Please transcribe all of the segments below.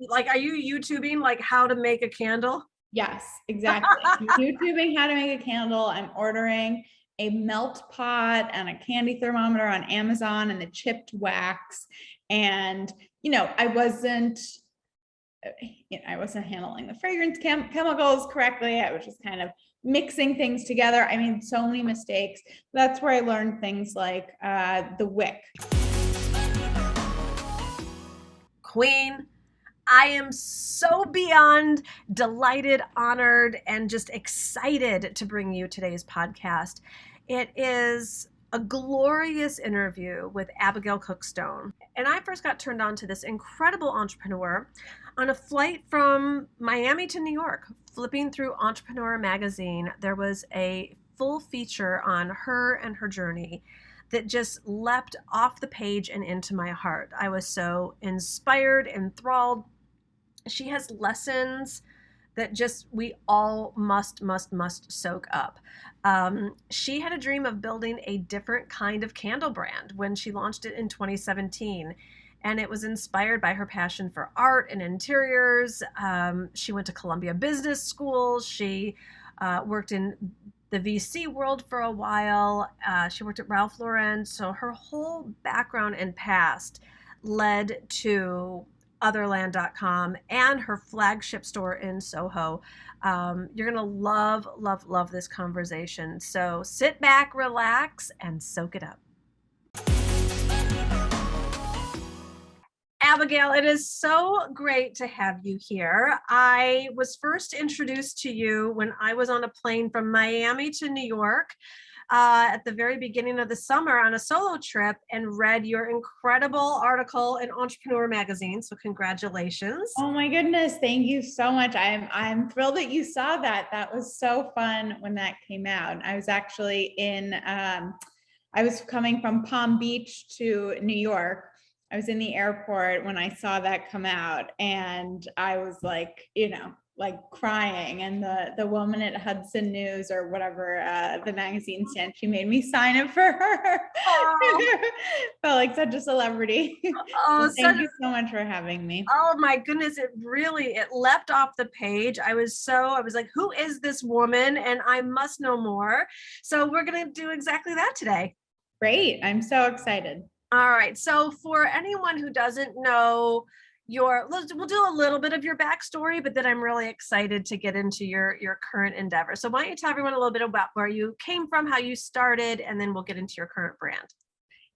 like, are you YouTubing like how to make a candle? Yes, exactly. I'm YouTubing how to make a candle. I'm ordering a melt pot and a candy thermometer on Amazon and the chipped wax. And, I wasn't handling the fragrance chemicals correctly. I was just kind of mixing things together. I made so many mistakes. That's where I learned things like the wick. Queen, I am so beyond delighted, honored, and just excited to bring you today's podcast. It is a glorious interview with Abigail Cook Stone. And I first got turned on to this incredible entrepreneur on a flight from Miami to New York. Flipping through Entrepreneur magazine, there was a full feature on her and her journey that just leapt off the page and into my heart. I was so inspired, enthralled. She has lessons that just we all must soak up. She had a dream of building a different kind of candle brand when she launched it in 2017. And it was inspired by her passion for art and interiors. She went to Columbia Business School. She worked in the VC world for a while. She worked at Ralph Lauren. So her whole background and past led to Otherland.com and her flagship store in Soho. You're going to love this conversation. So sit back, relax, and soak it up. Abigail, it is so great to have you here. I was first introduced to you when I was on a plane from Miami to New York at the very beginning of the summer on a solo trip and read your incredible article in Entrepreneur magazine. So congratulations. Oh my goodness. Thank you so much. I'm thrilled that you saw that. That was so fun when that came out. I was actually I was coming from Palm Beach to New York. I was in the airport when I saw that come out, and I was like, crying. And the woman at Hudson News or whatever the magazine stand, she made me sign it for her. Oh. Felt like such a celebrity. Oh, thank you so much for having me. Oh my goodness, it leapt off the page. I was like, who is this woman? And I must know more. So we're going to do exactly that today. Great. I'm so excited. All right. So for anyone who doesn't know we'll do a little bit of your backstory, but then I'm really excited to get into your current endeavor. So why don't you tell everyone a little bit about where you came from, how you started, and then we'll get into your current brand.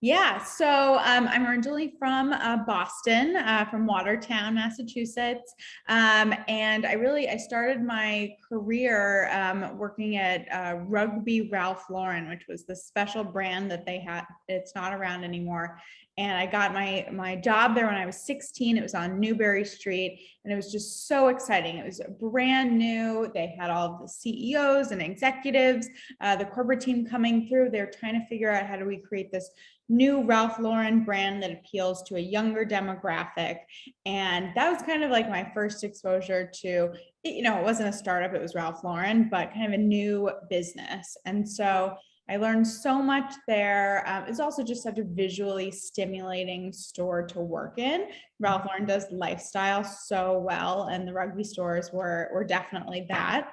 Yeah, so I'm originally from Boston, from Watertown, Massachusetts, and I started my career working at Rugby Ralph Lauren, which was the special brand that they had. It's not around anymore. And I got my job there when I was 16. It was on Newbury Street, and it was just so exciting. It was brand new. They had all of the CEOs and executives, the corporate team coming through. They're trying to figure out how do we create this new Ralph Lauren brand that appeals to a younger demographic. And that was kind of like my first exposure to, it wasn't a startup, it was Ralph Lauren, but kind of a new business. And so I learned so much there. It's also just such a visually stimulating store to work in. Ralph Lauren does lifestyle so well, and the Rugby stores were definitely that.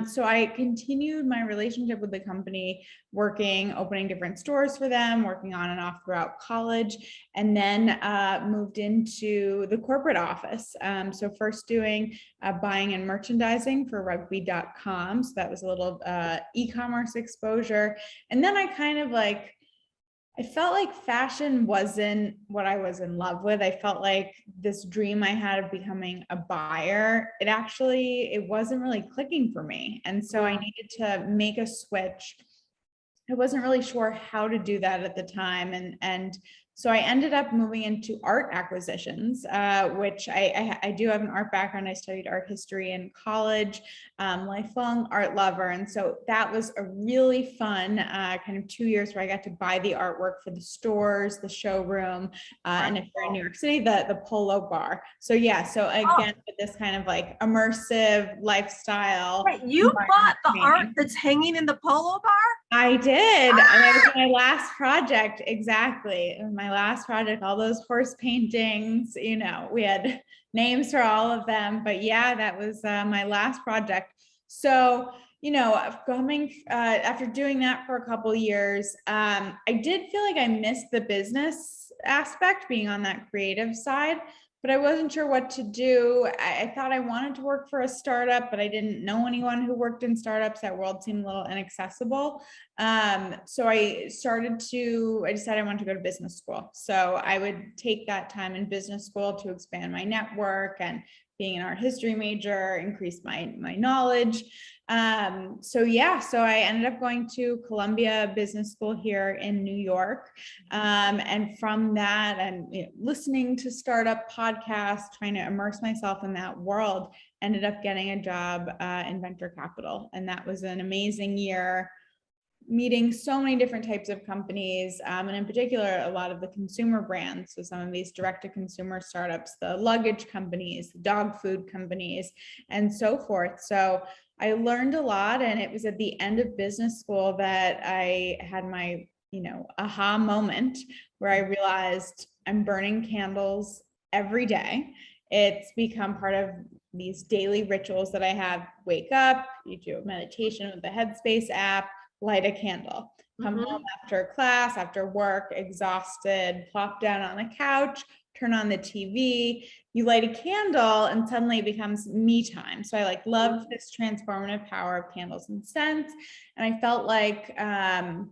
So I continued my relationship with the company, opening different stores for them, working on and off throughout college, and then moved into the corporate office. So first doing buying and merchandising for rugby.com. So that was a little e-commerce exposure. And then I felt like fashion wasn't what I was in love with. I felt like this dream I had of becoming a buyer, it wasn't really clicking for me. And so I needed to make a switch. I wasn't really sure how to do that at the time. And so I ended up moving into art acquisitions, which I do have an art background. I studied art history in college, lifelong art lover. And so that was a really fun kind of 2 years where I got to buy the artwork for the stores, the showroom, and if you're in New York City, the Polo Bar. So yeah, so again, with this kind of like immersive lifestyle. Wait, you bought the art that's hanging in the Polo Bar? I did. That was my last project. Exactly. My last project, all those horse paintings, we had names for all of them. But yeah, that was my last project. So, coming after doing that for a couple of years, I did feel like I missed the business aspect, being on that creative side, but I wasn't sure what to do. I thought I wanted to work for a startup, but I didn't know anyone who worked in startups. That world seemed a little inaccessible. So I decided I wanted to go to business school. So I would take that time in business school to expand my network, and being an art history major, increase my knowledge. So I ended up going to Columbia Business School here in New York. And from that, and listening to startup podcasts, trying to immerse myself in that world, ended up getting a job in venture capital. And that was an amazing year, meeting so many different types of companies, and in particular, a lot of the consumer brands. So some of these direct-to-consumer startups, the luggage companies, the dog food companies, and so forth. So I learned a lot, and it was at the end of business school that I had my, aha moment, where I realized I'm burning candles every day. It's become part of these daily rituals that I have. Wake up, you do a meditation with the Headspace app, light a candle, come home after class, after work, exhausted, plop down on the couch, turn on the TV, you light a candle, and suddenly it becomes me time. So I loved this transformative power of candles and scents. And I felt like, there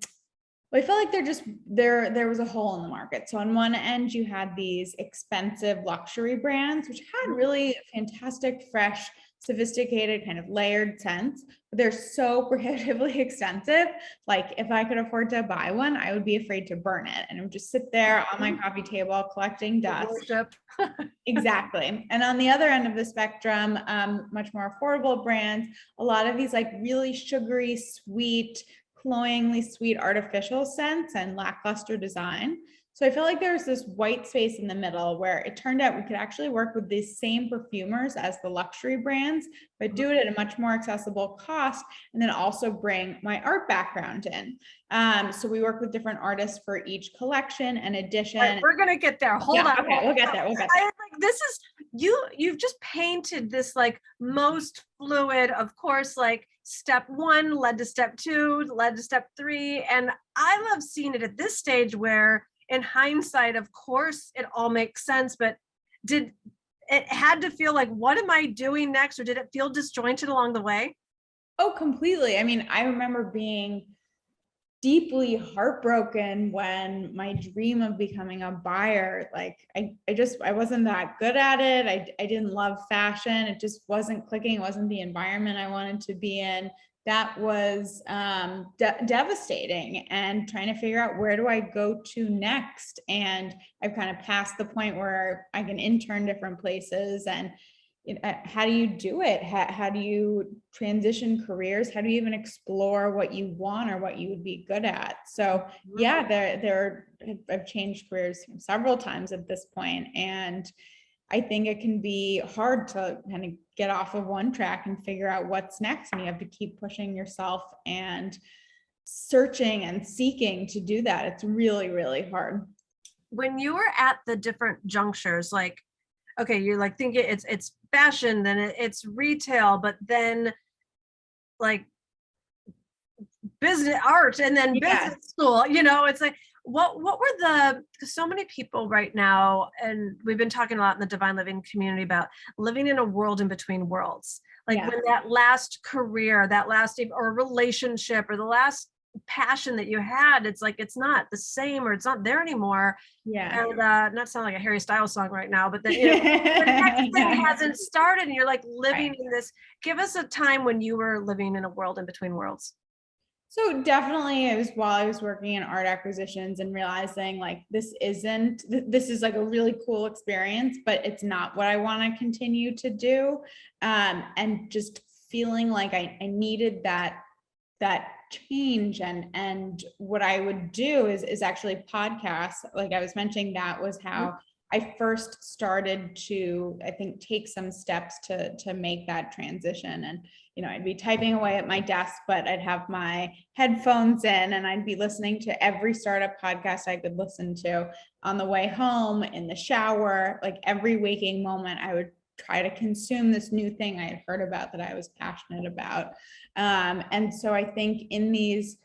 was a hole in the market. So on one end, you had these expensive luxury brands, which had really fantastic, fresh, sophisticated, kind of layered scents, but they're so prohibitively expensive. Like, if I could afford to buy one, I would be afraid to burn it, and it would just sit there on my coffee table collecting dust. Exactly. And on the other end of the spectrum, much more affordable brands, a lot of these really sugary, sweet, cloyingly sweet artificial scents and lackluster design. So I feel like there's this white space in the middle where it turned out we could actually work with these same perfumers as the luxury brands, but do it at a much more accessible cost, and then also bring my art background in. So we work with different artists for each collection and edition. Right, we're gonna get there. Hold on. Okay, we'll get there. This is you've just painted this most fluid, of course, step one led to step two, led to step three. And I love seeing it at this stage where, in hindsight, of course, it all makes sense, but did it had to feel like, what am I doing next? Or did it feel disjointed along the way? Oh, completely. I mean, I remember being deeply heartbroken when my dream of becoming a buyer, I wasn't that good at it. I didn't love fashion. It just wasn't clicking. It wasn't the environment I wanted to be in. That was devastating, and trying to figure out, where do I go to next? And I've kind of passed the point where I can intern different places, and how do you do it? How do you transition careers? How do you even explore what you want or what you would be good at? So yeah, I've changed careers several times at this point, and I think it can be hard to kind of get off of one track and figure out what's next. And you have to keep pushing yourself and searching and seeking to do that. It's really, really hard. When you were at the different junctures, okay, you're thinking it's fashion, then it's retail, but then business art, and then business school, it's what were so many people right now, and we've been talking a lot in the Divine Living community about living in a world in between worlds. When that last career, that last or relationship, or the last passion that you had, it's not the same, or it's not there anymore. And not sound like a Harry Styles song right now, but then the next thing hasn't started, and you're living in this. Give us a time when you were living in a world in between worlds. So definitely, it was while I was working in art acquisitions and realizing this is a really cool experience, but it's not what I want to continue to do. And just feeling like I needed that change, and what I would do is actually podcasts. Like I was mentioning, that was how I first started to, I think, take some steps to make that transition. And, I'd be typing away at my desk, but I'd have my headphones in and I'd be listening to every startup podcast I could listen to on the way home, in the shower, like every waking moment, I would try to consume this new thing I had heard about that I was passionate about. And so I think in these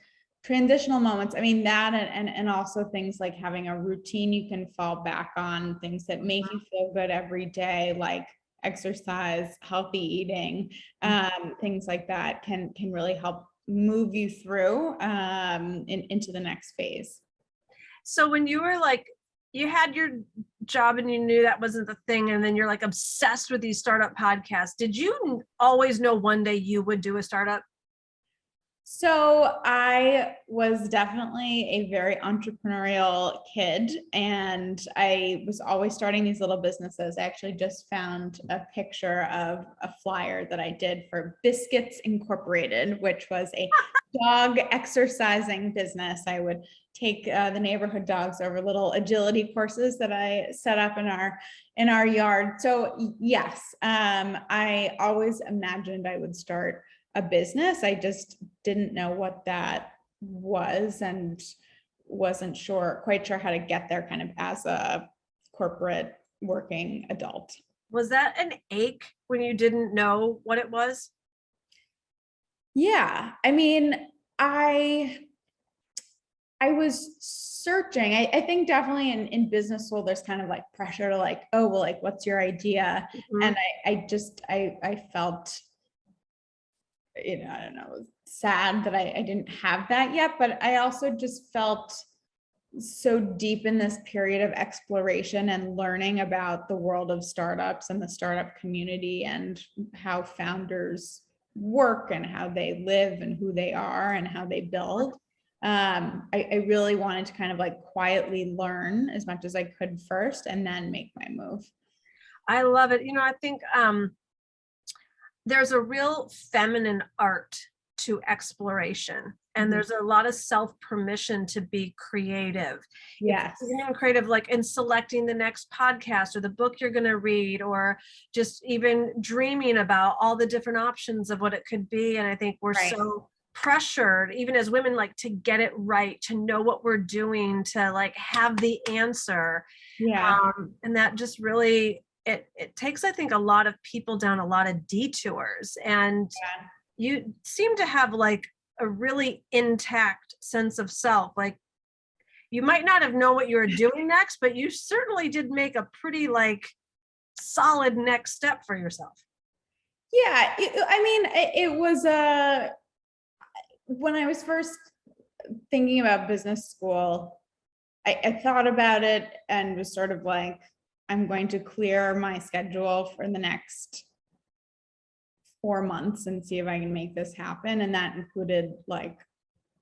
transitional moments, I mean, that and also things like having a routine you can fall back on, things that make you feel good every day, like exercise, healthy eating, things like that can really help move you through into the next phase. So when you were like, you had your job and you knew that wasn't the thing, and then you're like obsessed with these startup podcasts, did you always know one day you would do a startup? So I was definitely a very entrepreneurial kid, and I was always starting these little businesses. I actually just found a picture of a flyer that I did for Biscuits Incorporated, which was a dog exercising business. I would take the neighborhood dogs over little agility courses that I set up in our yard. So yes, I always imagined I would start a business. I just didn't know what that was and wasn't quite sure how to get there kind of as a corporate working adult. Was that an ache when you didn't know what it was? Yeah. I mean, I was searching. I think definitely in business school, there's kind of like pressure to like, oh, well, like, what's your idea? Mm-hmm. And I felt, I don't know, sad that I didn't have that yet, but I also just felt so deep in this period of exploration and learning about the world of startups and the startup community and how founders work and how they live and who they are and how they build. I really wanted to kind of like quietly learn as much as I could first and then make my move. I love it. I think there's a real feminine art to exploration, and there's a lot of self-permission to be creative. Yes. Even creative, like in selecting the next podcast or the book you're going to read, or just even dreaming about all the different options of what it could be. And I think we're so pressured, even as women, like to get it right, to know what we're doing, to like have the answer. Yeah. And that just really, it takes, I think, a lot of people down a lot of detours. And you seem to have like a really intact sense of self. Like you might not have known what you were doing next, but you certainly did make a pretty like solid next step for yourself. Yeah. It was when I was first thinking about business school, I thought about it and was sort of like, I'm going to clear my schedule for the next 4 months and see if I can make this happen. And that included like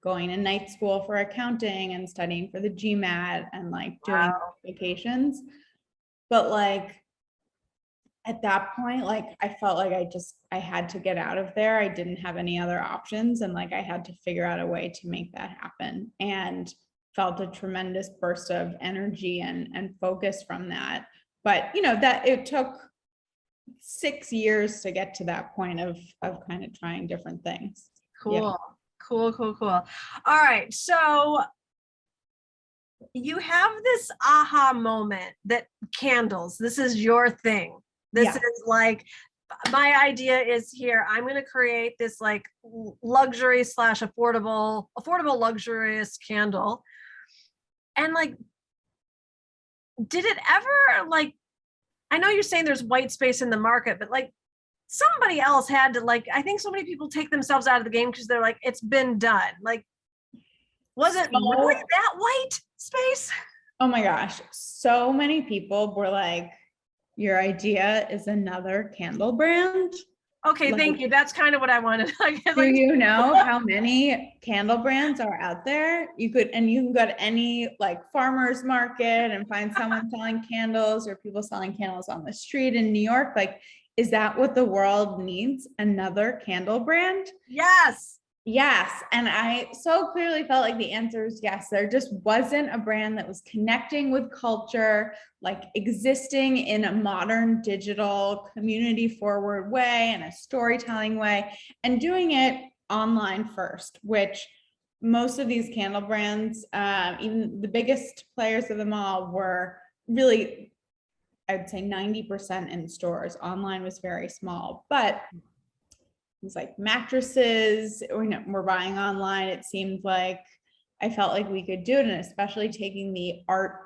going to night school for accounting and studying for the GMAT and like doing vacations. But like at that point, like I felt like I had to get out of there. I didn't have any other options. And like I had to figure out a way to make that happen, and felt a tremendous burst of energy and focus from that. But that it took 6 years to get to that point of kind of trying different things. Cool. Yeah. Cool. All right. So you have this aha moment that candles, this is your thing. This is like, my idea is here. I'm going to create this like luxury / affordable luxurious candle. And like, did it ever like, I know you're saying there's white space in the market, but like somebody else had to like, I think so many people take themselves out of the game because they're like, it's been done. Like, was it really that white space? Oh my gosh. So many people were like, your idea is another candle brand. Okay, like, thank you. That's kind of what I wanted. Do you know how many candle brands are out there? You can go to any like farmer's market and find someone selling candles, or people selling candles on the street in New York. Like, is that what the world needs? Another candle brand? Yes. Yes. And I so clearly felt like the answer is yes. There just wasn't a brand that was connecting with culture, like existing in a modern digital community forward way and a storytelling way, and doing it online first, which most of these candle brands, even the biggest players of them all, were really, I'd say 90% in stores. Online was very small, but things like mattresses we're buying online. It seemed like I felt like we could do it, and especially taking the art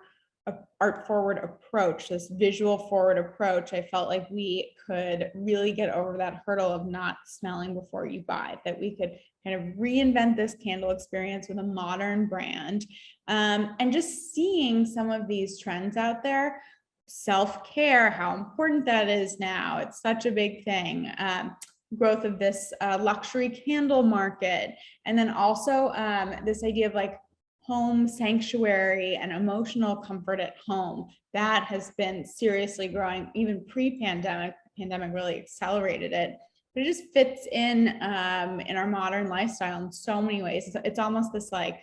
forward approach, this visual forward approach, I felt like we could really get over that hurdle of not smelling before you buy, that we could kind of reinvent this candle experience with a modern brand. And just seeing some of these trends out there, self-care, how important that is now. It's such a big thing. Growth of this luxury candle market. And then also this idea of like home sanctuary and emotional comfort at home. That has been seriously growing even pre-pandemic. Pandemic really accelerated it. But it just fits in our modern lifestyle in so many ways. It's almost this like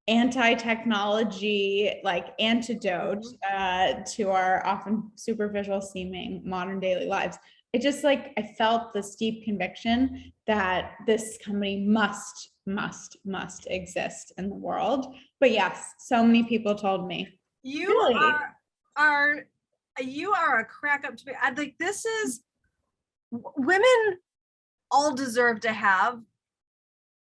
anti-technology like antidote to our often superficial seeming modern daily lives. It just like I felt this deep conviction that this company must exist in the world. But yes, so many people told me, You really? are you are a crack up to me. I like this is women all deserve to have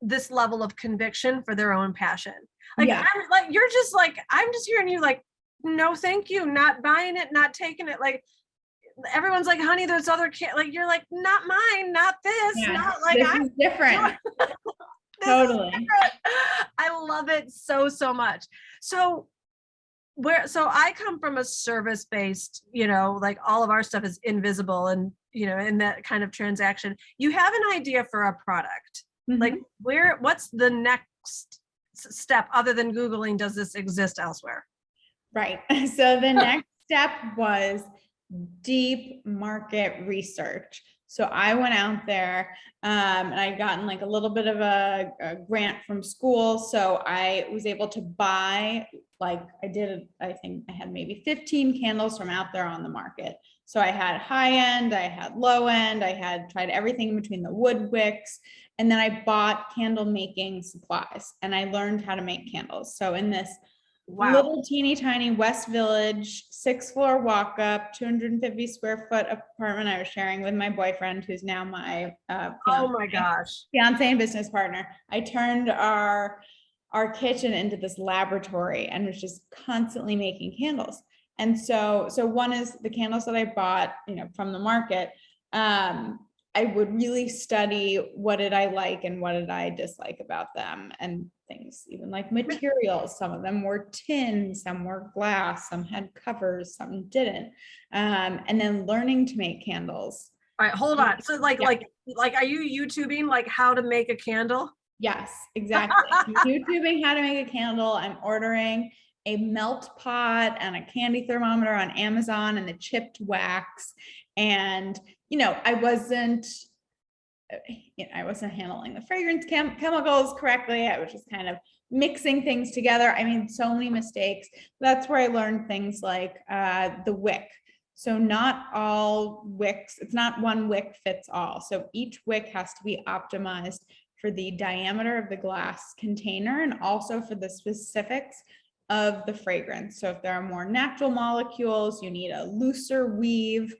this level of conviction for their own passion. Like Yeah. I'm like you're just like I'm just hearing you like no thank you, not buying it, not taking it. Like everyone's like honey there's other like you're like not mine, not this, Yeah, not like this I'm is different. this Totally. is different. I love it so much. So so I come from a service based, like all of our stuff is invisible and in that kind of transaction. You have an idea for a product. Like what's the next step other than Googling, does this exist elsewhere? Right. So the next step was deep market research. So I went out there and I'd gotten like a little bit of a grant from school. So I was able to buy, like I think I had maybe 15 candles from out there on the market. So I had high end, I had low end, I had tried everything in between the wood wicks. And then I bought candle making supplies and I learned how to make candles. So in this little teeny tiny West Village, 6th floor walk up, 250 square foot apartment I was sharing with my boyfriend, who's now my oh my gosh, fiance and business partner. I turned our kitchen into this laboratory and was just constantly making candles. And so one is the candles that I bought, from the market. I would really study what did I like and what did I dislike about them, and things, even like materials. Some of them were tin, some were glass, some had covers, some didn't. And then learning to make candles. all right, hold on. So like are you YouTubing like how to make a candle? Yes, exactly. YouTubing how to make a candle. I'm ordering a melt pot and a candy thermometer on Amazon and the chipped wax. And, I wasn't handling the fragrance chemicals correctly. I was just kind of mixing things together. I made so many mistakes. That's where I learned things like the wick. So not all wicks, it's not one wick fits all. So each wick has to be optimized for the diameter of the glass container and also for the specifics of the fragrance. So if there are more natural molecules, you need a looser weave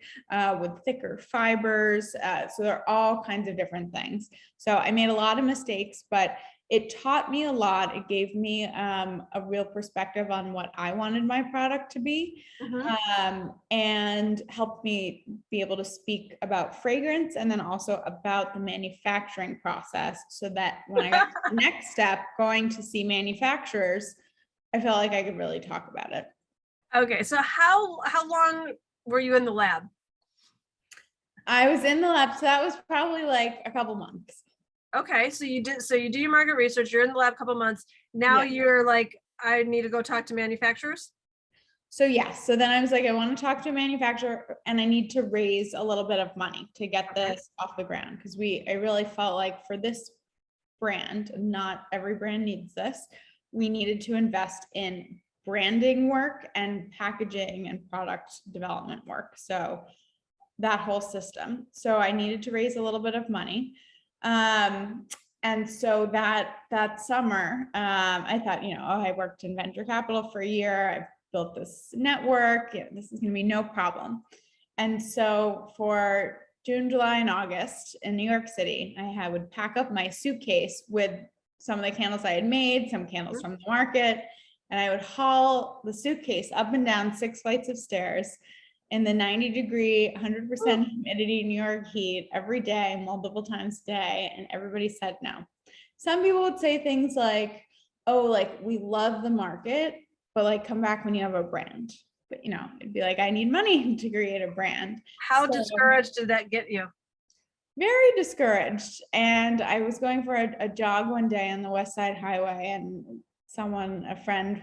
with thicker fibers. So there are all kinds of different things. So I made a lot of mistakes, but it taught me a lot. It gave me a real perspective on what I wanted my product to be, and helped me be able to speak about fragrance and then also about the manufacturing process, so that when I got to the next step, going to see manufacturers, I felt like I could really talk about it. Okay, so how long were you in the lab? I was in the lab, so that was probably like a couple months. Okay, so you do your market research, you're in the lab a couple months. Now you're like, I need to go talk to manufacturers. So yes, so then I was like, I want to talk to a manufacturer and I need to raise a little bit of money to get this off the ground, because I really felt like for this brand, and not every brand needs this, we needed to invest in branding work and packaging and product development work. So that whole system. So I needed to raise a little bit of money. And so that summer, I thought, I worked in venture capital for a year. I've built this network. This is going to be no problem. And so for June, July, and August in New York City, I would pack up my suitcase with some of the candles I had made, some candles from the market, and I would haul the suitcase up and down 6 flights of stairs in the 90-degree, 100% humidity New York heat every day, multiple times a day, and everybody said no. Some people would say things like, oh, like, we love the market, but like, come back when you have a brand. But it'd be like, I need money to create a brand. How discouraged did that get you? Very discouraged. And I was going for a jog one day on the West Side Highway, and a friend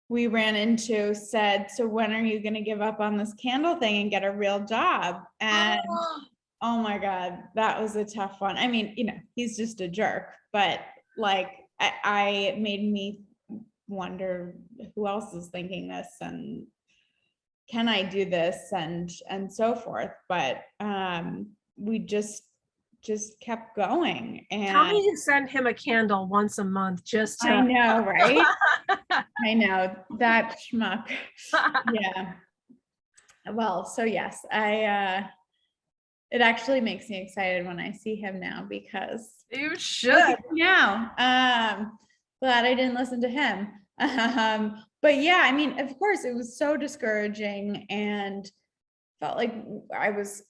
we ran into said, so when are you going to give up on this candle thing and get a real job? And oh my God, that was a tough one. I mean, he's just a jerk, but like, I made me wonder who else is thinking this, and can I do this, and so forth. But we just kept going. And tell me you send him a candle once a month just to... I know, right? I know, that schmuck. Yeah. Well, so yes, it actually makes me excited when I see him now, because you should. Now, glad I didn't listen to him. But yeah, I mean, of course, it was so discouraging, and felt like I was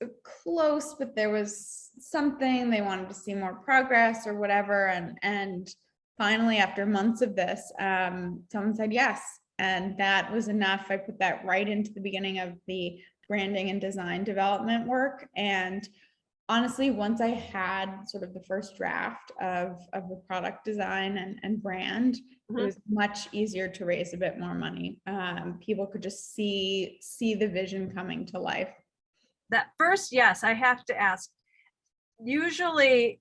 close, but there was something, they wanted to see more progress or whatever. And finally, after months of this, someone said yes. And that was enough. I put that right into the beginning of the branding and design development work. And honestly, once I had sort of the first draft of the product design and brand, it was much easier to raise a bit more money. People could just see the vision coming to life. That first, yes, I have to ask, usually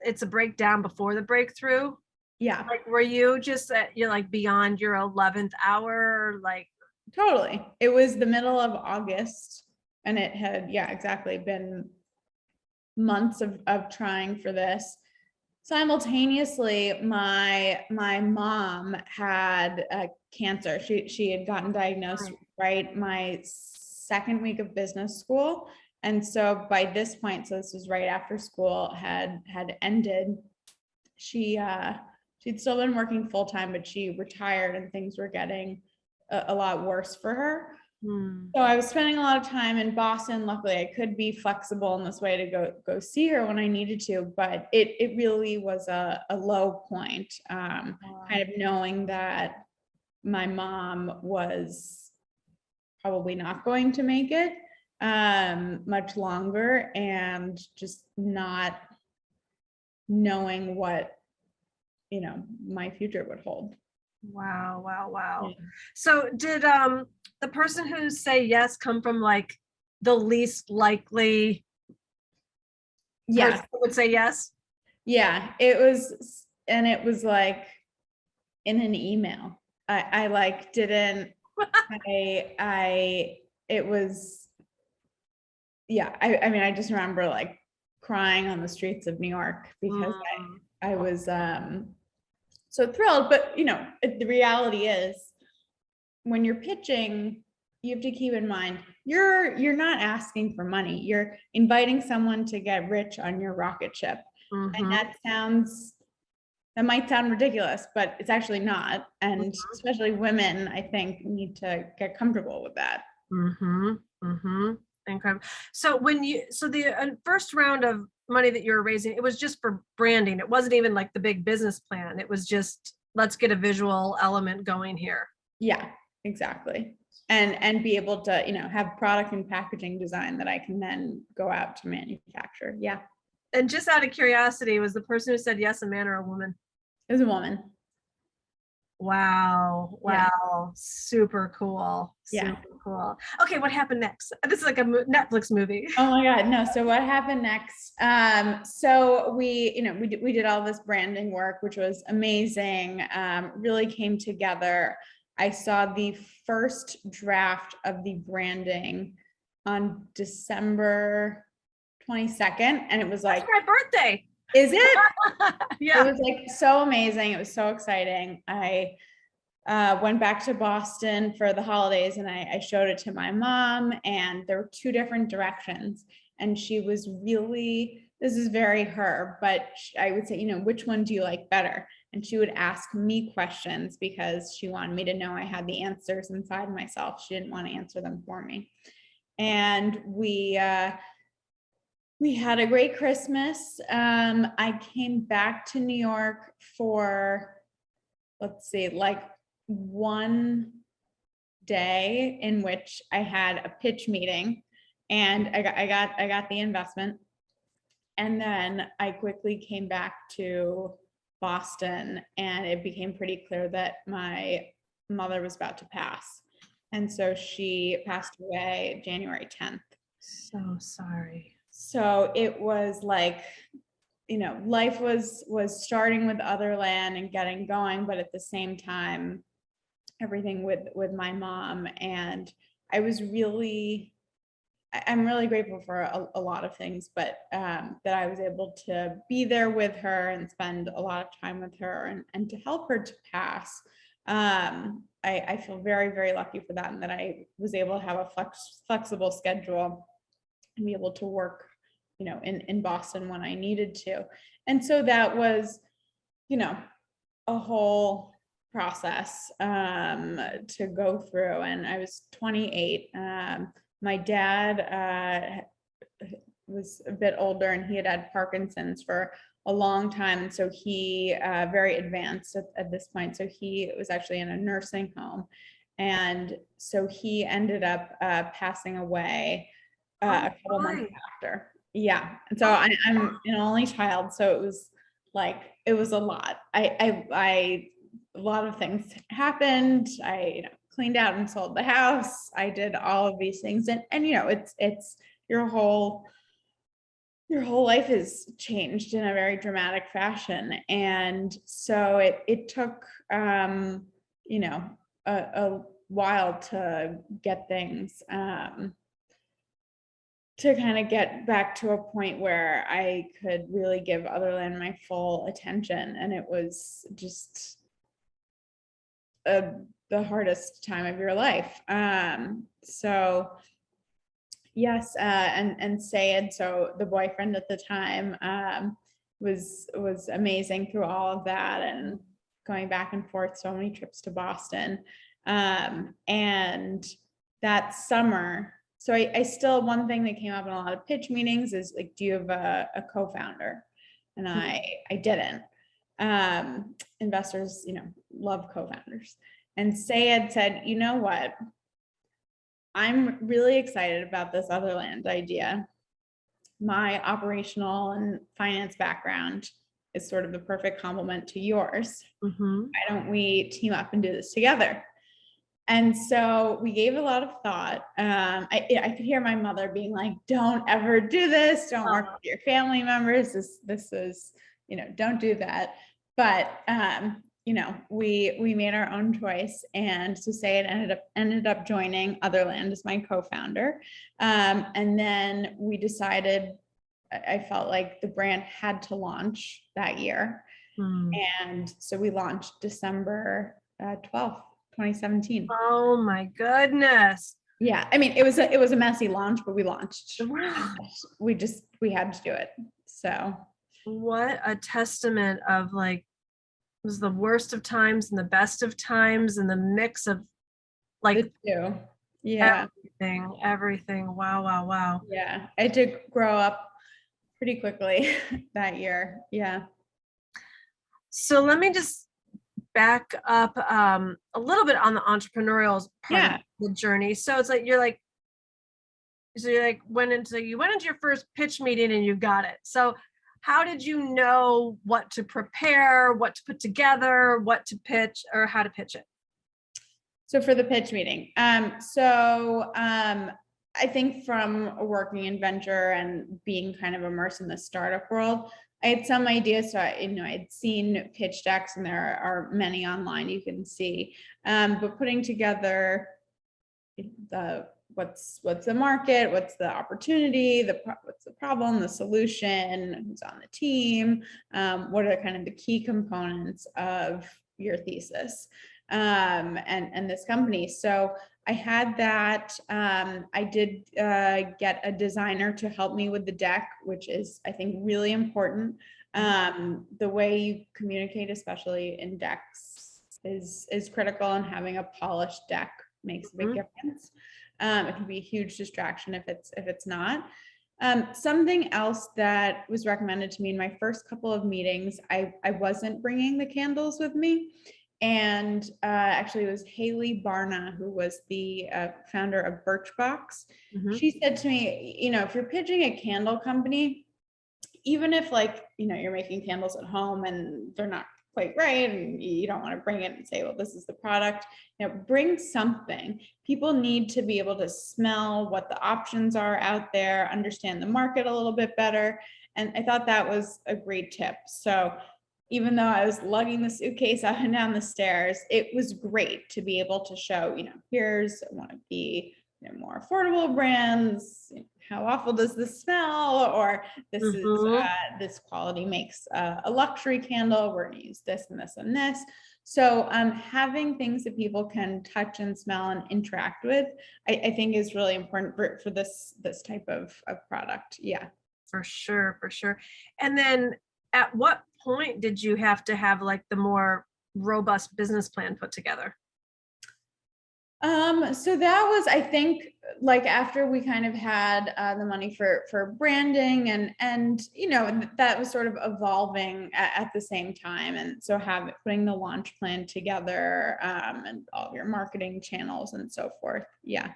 it's a breakdown before the breakthrough. Yeah. Like, were you just you're like beyond your 11th hour? Like, totally. It was the middle of August, and it had, exactly, been months of trying for this. Simultaneously, my mom had cancer. She had gotten diagnosed right my second week of business school. And so by this point, so this was right after school had ended, she'd still been working full time, but she retired, and things were getting a lot worse for her. So I was spending a lot of time in Boston. Luckily, I could be flexible in this way to go see her when I needed to, but it really was a low point, kind of knowing that my mom was probably not going to make it much longer, and just not knowing what my future would hold. Wow. Yeah. So did the person who say yes come from like the least likely person who would say yes? Yeah, it was like in an email. I like didn't it was, I mean, I just remember like crying on the streets of New York, because I was so thrilled. But the reality is, when you're pitching, you have to keep in mind, you're not asking for money. You're inviting someone to get rich on your rocket ship. And that might sound ridiculous, but it's actually not. And especially women, I think, need to get comfortable with that. Incredible. So the first round of money that you were raising, it was just for branding. It wasn't even like the big business plan. It was just, let's get a visual element going here. Yeah, exactly. And be able to, have product and packaging design that I can then go out to manufacture. Yeah. And just out of curiosity, was the person who said yes a man or a woman? It was a woman. Wow. Yeah. Wow. Super cool. Yeah. Super cool. Okay, what happened next? This is like a Netflix movie. Oh my God, no. So what happened next? So we did all this branding work, which was amazing. Really came together. I saw the first draft of the branding on December 22nd, and it was That's like, my birthday. is it? It Yeah. was like so amazing. It was so exciting. I went back to Boston for the holidays, and I showed it to my mom, and there were two different directions. And she was really, this is very her, but I would say, which one do you like better? And she would ask me questions because she wanted me to know I had the answers inside myself. She didn't want to answer them for me. And we had a great Christmas. I came back to New York for, let's see, like one day in which I had a pitch meeting, and I got the investment. And then I quickly came back to Boston, and it became pretty clear that my mother was about to pass. And so she passed away January 10th. So sorry. So it was like, life was starting with Otherland and getting going, but at the same time, everything with my mom. And I was really, I'm really grateful for a lot of things, but that I was able to be there with her and spend a lot of time with her, and to help her to pass. I feel very, very lucky for that, and that I was able to have a flexible schedule and be able to work, in Boston when I needed to. And so that was, a whole process to go through. And I was 28. My dad was a bit older, and he had Parkinson's for a long time. And so he very advanced at this point. So he was actually in a nursing home. And so he ended up passing away a couple months after. Yeah. And so I'm an only child. So it was like, it was a lot. A lot of things happened. I cleaned out and sold the house. I did all of these things. And it's your whole life is changed in a very dramatic fashion. And so it took, a while to get things, to kind of get back to a point where I could really give Otherland my full attention. And it was just the hardest time of your life. So yes, and Sayed, so the boyfriend at the time, was amazing through all of that, and going back and forth, so many trips to Boston. And that summer, so I still, one thing that came up in a lot of pitch meetings is like, do you have a co-founder? And I didn't. Investors, love co-founders. And Sayed said, you know what? I'm really excited about this Otherland idea. My operational and finance background is sort of the perfect complement to yours. Mm-hmm. Why don't we team up and do this together? And so we gave a lot of thought. I could hear my mother being like, don't ever do this. Don't work with your family members. This is, don't do that. But, we made our own choice. And so Sayed ended up joining Otherland as my co-founder. And then we decided, I felt like the brand had to launch that year. And so we launched December 12th. 2017. Oh my goodness. Yeah, I mean, it was a messy launch, but we launched. Wow. We had to do it. So what a testament of like, it was the worst of times and the best of times, and the mix of like everything. Wow. Yeah, I did grow up pretty quickly that year. Yeah. So let me just back up a little bit on the entrepreneurial part of the journey. So it's like you went into your first pitch meeting and you got it. So how did you know what to prepare, what to put together, what to pitch, or how to pitch it? So for the pitch meeting, I think from working in venture and being kind of immersed in the startup world, I had some ideas. So I'd seen pitch decks, and there are many online you can see. But putting together what's the market, what's the opportunity, what's the problem, the solution, who's on the team, what are kind of the key components of your thesis, and this company. So I had that. I did get a designer to help me with the deck, which is, I think, really important. The way you communicate, especially in decks, is critical, and having a polished deck makes a big difference. It can be a huge distraction if it's not. Something else that was recommended to me in my first couple of meetings, I wasn't bringing the candles with me. And actually it was Haley Barna, who was the founder of Birchbox. She said to me, if you're pitching a candle company, even if you're making candles at home and they're not quite right, and you don't want to bring it and say, well, this is the product, bring something. People need to be able to smell what the options are out there, understand the market a little bit better. And I thought that was a great tip. So even though I was lugging the suitcase up and down the stairs, it was great to be able to show, here's one of the more affordable brands. How awful does this smell? Or this is this quality makes a luxury candle. We're going to use this and this and this. So having things that people can touch and smell and interact with, I think is really important for this type of product. Yeah, for sure. And then at what point did you have to have the more robust business plan put together? So that was, I think, after we kind of had the money for branding, and that was sort of evolving at the same time. And so putting the launch plan together, and all of your marketing channels and so forth. Yeah,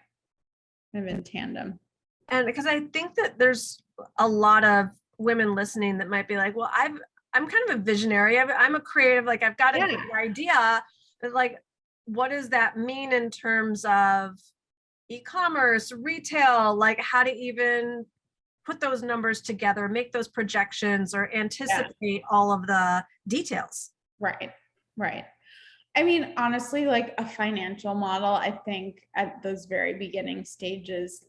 kind of in tandem. And because I think that there's a lot of women listening that might be like, well, I'm kind of a visionary. I'm a creative. I've got a good idea, but what does that mean in terms of e-commerce, retail? How to even put those numbers together, make those projections, or anticipate all of the details. Right. I mean, honestly, a financial model, I think at those very beginning stages,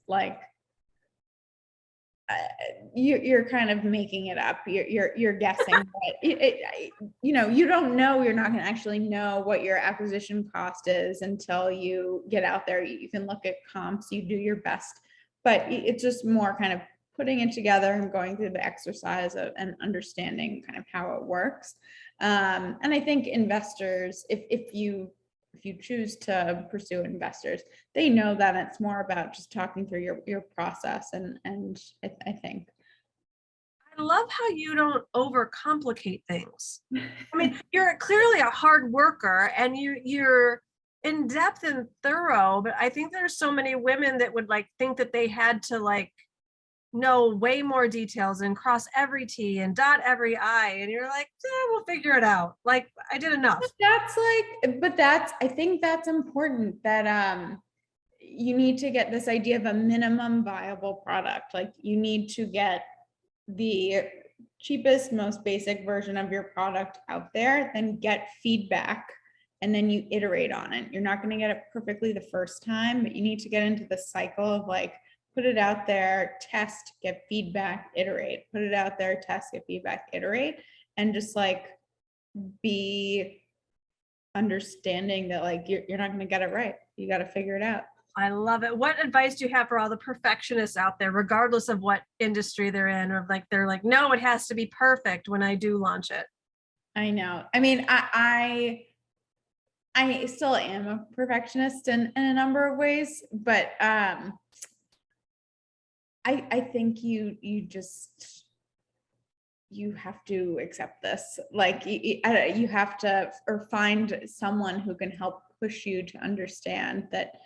you're kind of making it up. You're guessing, but you don't know. You're not going to actually know what your acquisition cost is until you get out there. You can look at comps. You do your best, but it's just more kind of putting it together and going through the exercise and understanding kind of how it works. And I think investors, if you choose to pursue investors, they know that it's more about just talking through your process. And I think. I love how you don't overcomplicate things. I mean, you're clearly a hard worker, and you're in depth and thorough, but I think there's so many women that would think that they had to know way more details and cross every T and dot every I, and you're we'll figure it out. I did enough. I think that's important, that you need to get this idea of a minimum viable product. You need to get the cheapest, most basic version of your product out there, then get feedback, and then you iterate on it. You're not going to get it perfectly the first time, but you need to get into the cycle of put it out there, test, get feedback, iterate, put it out there, test, get feedback, iterate, and just be understanding that you're not going to get it right. You got to figure it out. I love it. What advice do you have for all the perfectionists out there, regardless of what industry they're in, or they're no, it has to be perfect when I do launch it? I know. I mean, I still am a perfectionist in a number of ways, but I think you have to accept this. You have to, or find someone who can help push you to understand that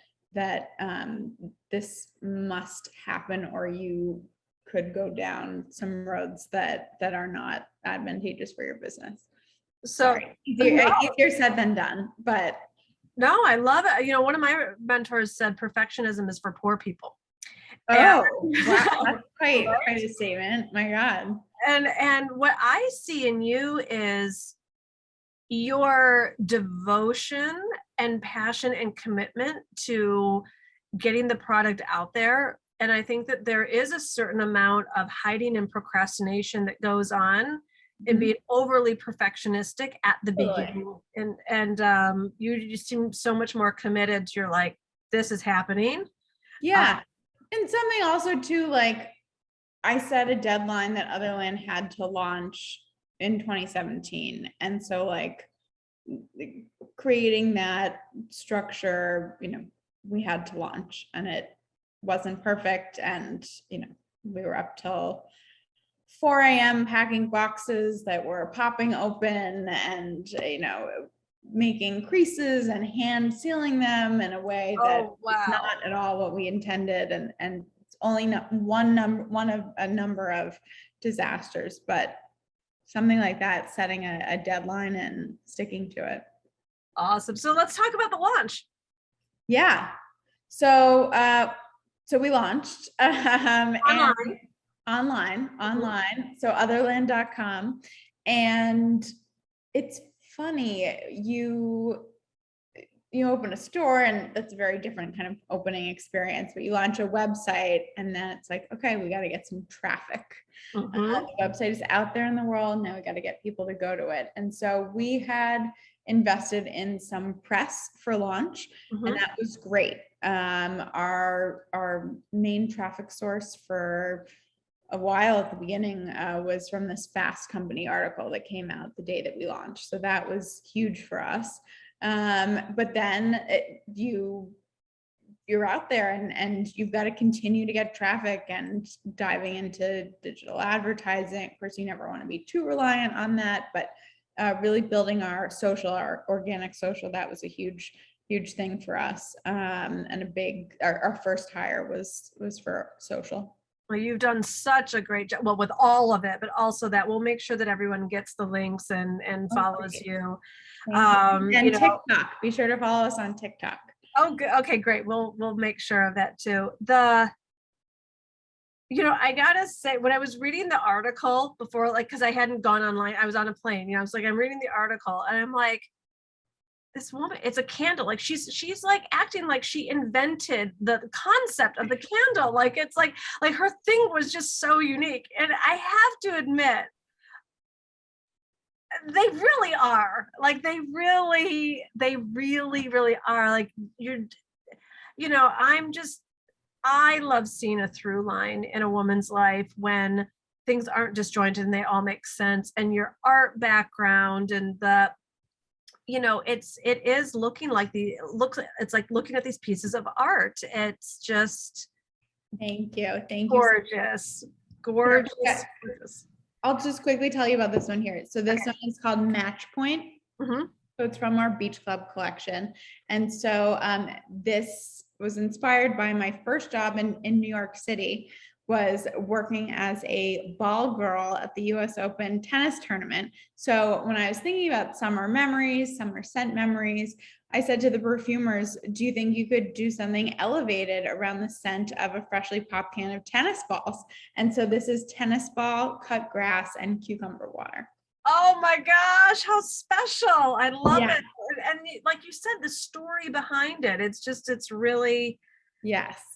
this must happen, or you could go down some roads that are not advantageous for your business. So Sorry, easier said than done, but no, I love it. You know, one of my mentors said perfectionism is for poor people. wow, that's quite a statement. My God. And what I see in you is your devotion and passion and commitment to getting the product out there. And I think that there is a certain amount of hiding and procrastination that goes on and being overly perfectionistic at the beginning. And you just seem so much more committed to, you're like, this is happening. Yeah. And something also too, like I set a deadline that Otherland had to launch in 2017. And so like creating that structure, you know, we had to launch, and it wasn't perfect. And, you know, we were up till 4 a.m. packing boxes that were popping open and, you know, making creases and hand sealing them in a way that is not at all what we intended. And it's only one of a number of disasters, but something like that, setting a deadline and sticking to it. Awesome. So let's talk about the launch. Yeah. So we launched online. So otherland.com. And it's funny, you open a store and that's a very different kind of opening experience, but you launch a website and then it's like, okay, we got to get some traffic. The website is out there in the world. Now we got to get people to go to it. And so we had invested in some press for launch, and that was great. Our main traffic source for a while at the beginning was from this Fast Company article that came out the day that we launched. So that was huge for us. But then you're out there and you've got to continue to get traffic and diving into digital advertising. Of course, you never want to be too reliant on that, but really building our social, our organic social, that was a huge thing for us. And our first hire was for social. Well, you've done such a great job, well, with all of it, but also that we'll make sure that everyone gets the links and follows you. And TikTok, be sure to follow us on TikTok. Oh, good. Okay, great. We'll make sure of that too. I gotta say, when I was reading the article before, like, cause I hadn't gone online, I was on a plane, I was like, I'm reading the article and I'm like, this woman, it's a candle. Like she's like acting like she invented the concept of the candle. Like it's like her thing was just so unique. And I have to admit, they really are. Like they really are. Like I love seeing a through line in a woman's life when things aren't disjointed and they all make sense. And your art background and it is looking like it's like looking at these pieces of art. It's just thank you gorgeous. I'll just quickly tell you about this one here. So this one is called Match Point. So it's from our Beach Club collection. And so this was inspired by my first job in New York City, was working as a ball girl at the US Open tennis tournament. So when I was thinking about summer scent memories, I said to the perfumers, do you think you could do something elevated around the scent of a freshly popped can of tennis balls? And so this is tennis ball, cut grass, and cucumber water. Oh my gosh, how special. I love it. And like you said, the story behind it, it's really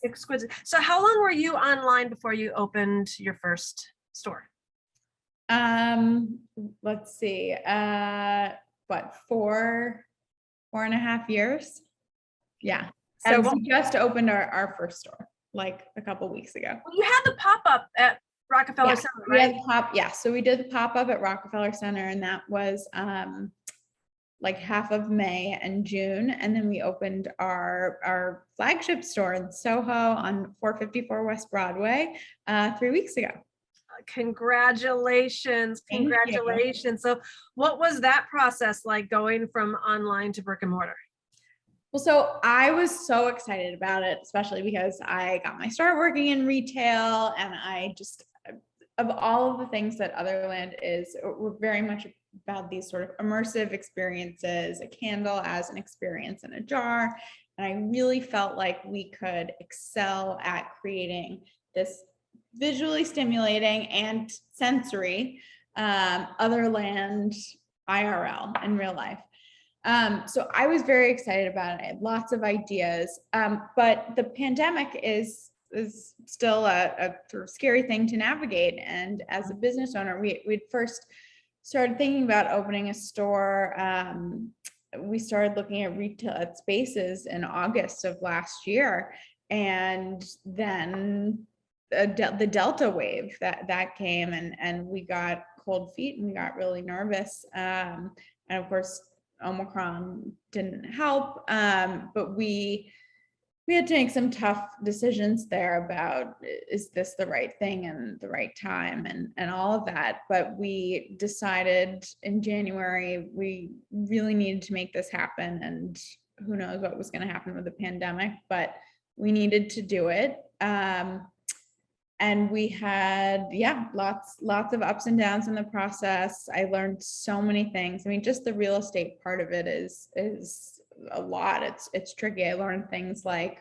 exquisite. So how long were you online before you opened your first store? Let's see, 4.5 years. Yeah. So we just opened our first store like a couple weeks ago. Well, you had the pop-up at Rockefeller Center, right? So we did the pop-up at Rockefeller Center, and that was like half of May and June. And then we opened our flagship store in Soho on 454 West Broadway 3 weeks ago. Congratulations. So what was that process like, going from online to brick and mortar? Well, so I was so excited about it, especially because I got my start working in retail, and I just, of all of the things that Otherland is, we're very much about these sort of immersive experiences, a candle as an experience in a jar. And I really felt like we could excel at creating this visually stimulating and sensory Otherland IRL in real life. So I was very excited about it. I had lots of ideas, but the pandemic is still a sort of scary thing to navigate. And as a business owner, we'd first started thinking about opening a store. We started looking at retail spaces in August of last year, and then the Delta wave that came, and we got cold feet and we got really nervous. And of course, Omicron didn't help, but we had to make some tough decisions there about, is this the right thing and the right time and all of that. But we decided in January we really needed to make this happen, and who knows what was going to happen with the pandemic, but we needed to do it. And we had, lots of ups and downs in the process. I learned so many things. I mean, just the real estate part of it is a lot. It's tricky. I learned things like,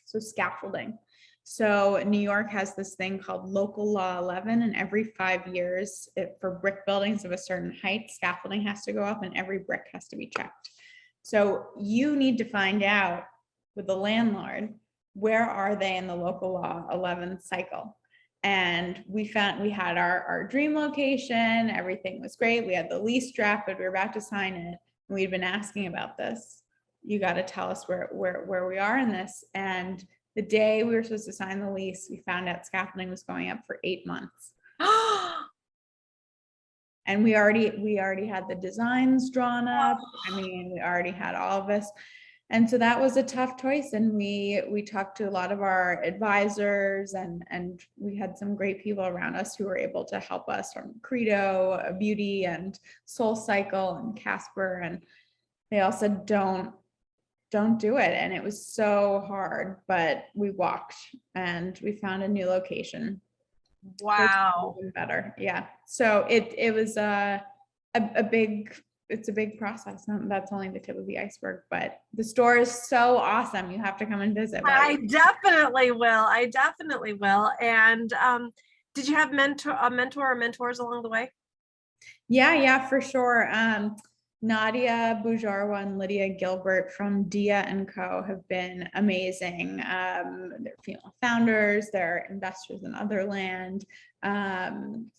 so scaffolding. So New York has this thing called Local Law 11, and every 5 years, for brick buildings of a certain height, scaffolding has to go up and every brick has to be checked. So you need to find out with the landlord, where are they in the Local Law 11 cycle? And we had our dream location, everything was great. We had the lease draft, but we were about to sign it. And we'd been asking about this. You got to tell us where we are in this. And the day we were supposed to sign the lease, we found out scaffolding was going up for 8 months. And we already had the designs drawn up. I mean, we already had all of this. And so that was a tough choice. And we talked to a lot of our advisors, and we had some great people around us who were able to help us, from Credo Beauty and Soul Cycle and Casper. And they all said, don't do it. And it was so hard, but we walked and we found a new location. Wow. Even better. Yeah. So it was it's a big process. That's only the tip of the iceberg, but the store is so awesome. You have to come and visit. I definitely will. And did you have a mentor or mentors along the way? Yeah, for sure. Nadia Bujarwa and Lydia Gilbert from Dia & Co have been amazing. They're female founders, they're investors in Otherland. And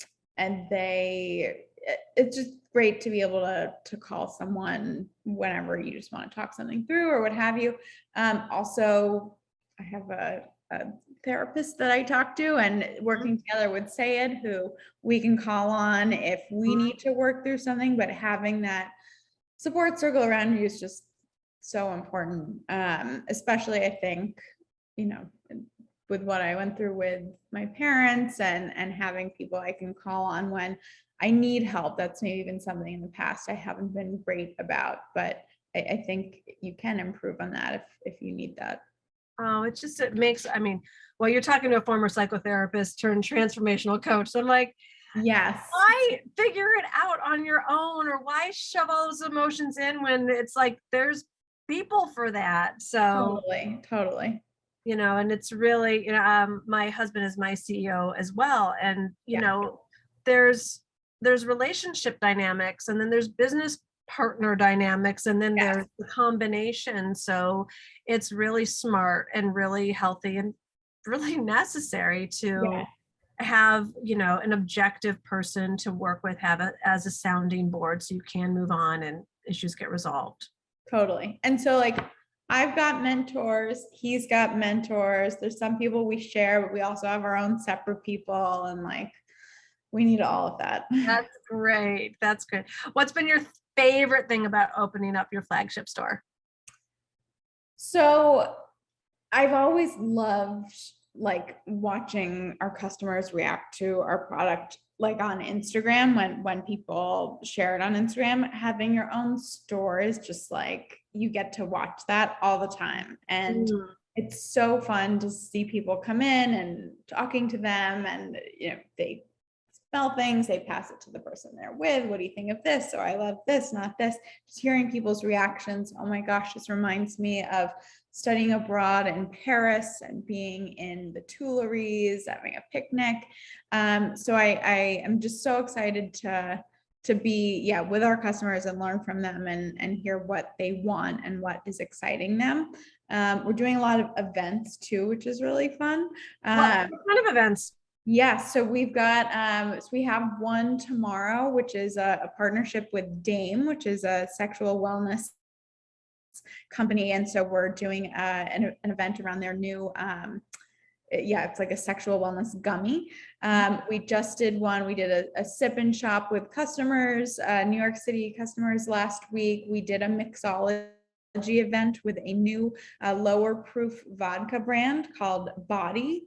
it's just great to be able to call someone whenever you just want to talk something through or what have you. Also, I have a therapist that I talk to, and working together with Sayed, who we can call on if we need to work through something, but having that support circle around you is just so important. Especially, I think, with what I went through with my parents, and having people I can call on when I need help. That's maybe been something in the past I haven't been great about, but I think you can improve on that if you need that. Oh, well, you're talking to a former psychotherapist turned transformational coach. So I'm like, yes, why figure it out on your own, or why shove all those emotions in when it's like there's people for that? So totally. And it's really, my husband is my CEO as well. And, there's relationship dynamics, and then there's business partner dynamics, and then there's the combination. So it's really smart and really healthy and really necessary to have, an objective person to work with, have it as a sounding board so you can move on and issues get resolved. Totally. And so, like, I've got mentors, he's got mentors. There's some people we share, but we also have our own separate people, and we need all of that. That's great. That's great. What's been your favorite thing about opening up your flagship store? So I've always loved like watching our customers react to our product, like on Instagram, when people share it on Instagram. Having your own store is just like, you get to watch that all the time. And Mm. it's so fun to see people come in and talking to them, and they smell things, they pass it to the person they're with. What do you think of this? Or I love this, not this. Just hearing people's reactions. Oh my gosh, this reminds me of studying abroad in Paris and being in the Tuileries, having a picnic. So I am just so excited to be with our customers and learn from them, and hear what they want and what is exciting them. We're doing a lot of events too, which is really fun. What kind of events? Yeah, so we've got so we have one tomorrow, which is a partnership with Dame, which is a sexual wellness company, and so we're doing an event around their new it's like a sexual wellness gummy. We just did one. We did a sip and shop with customers, New York City customers last week. We did a mixology event with a new lower proof vodka brand called Body,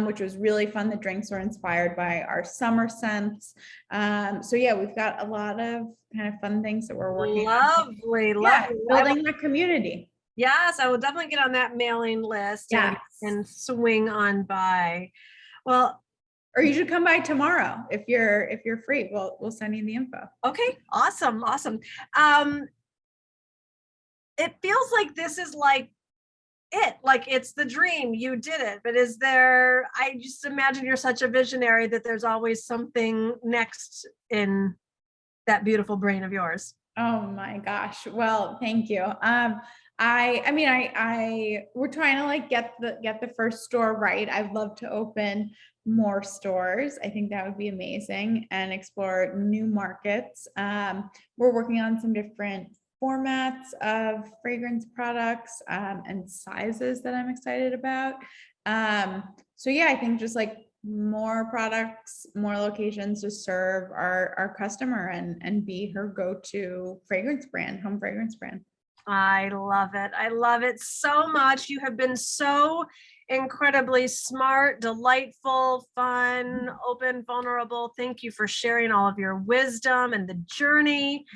which was really fun. The drinks were inspired by our summer scents. So yeah, we've got a lot of kind of fun things that we're working on. Lovely, Yeah, lovely. building the community. Yes, I will definitely get on that mailing list Yes. and swing on by. Well, Or you should come by tomorrow if you're free. We'll send you the info. okay, awesome, awesome. It feels like this is like it's the dream, you did it. But I just imagine you're such a visionary that there's always something next in that beautiful brain of yours. Oh my gosh. Well, thank you. I we're trying to like get the first store right. I'd love to open more stores. I think that would be amazing, and explore new markets. We're working on some different formats of fragrance products, and sizes that I'm excited about. So yeah, I think just like more products, more locations to serve our customer, and be her go-to fragrance brand, home fragrance brand. I love it. I love it so much. You have been so incredibly smart, delightful, fun, open, vulnerable. Thank you for sharing all of your wisdom and the journey.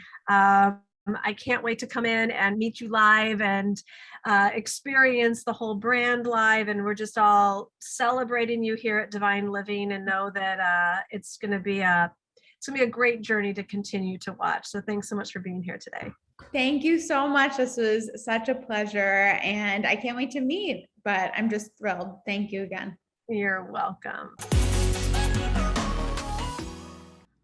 I can't wait to come in and meet you live and experience the whole brand live. And we're just all celebrating you here at Divine Living, and know that it's going to be a great journey to continue to watch. So thanks so much for being here today. Thank you so much. This was such a pleasure, and I can't wait to meet, but I'm just thrilled. Thank you again. You're welcome.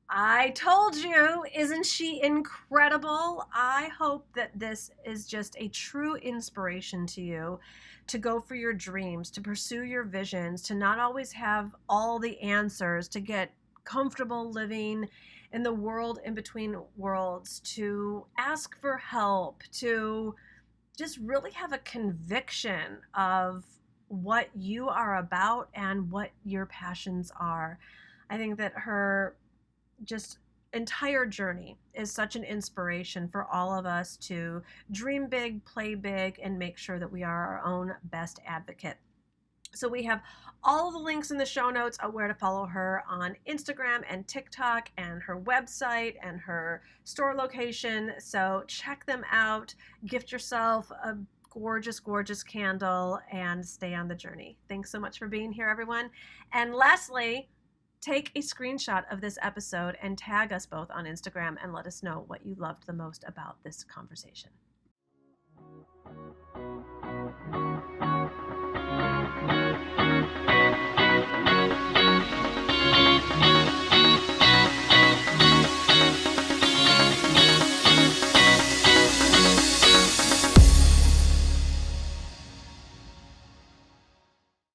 I told you, isn't she incredible? I hope that this is just a true inspiration to you to go for your dreams, to pursue your visions, to not always have all the answers, to get comfortable living in the world in between worlds, to ask for help, to just really have a conviction of what you are about and what your passions are. I think that her just entire journey is such an inspiration for all of us to dream big, play big, and make sure that we are our own best advocate. So we have all the links in the show notes of where to follow her on Instagram and TikTok, and her website and her store location. So check them out, gift yourself a gorgeous, gorgeous candle, and stay on the journey. Thanks so much for being here, everyone. And lastly, take a screenshot of this episode and tag us both on Instagram and let us know what you loved the most about this conversation.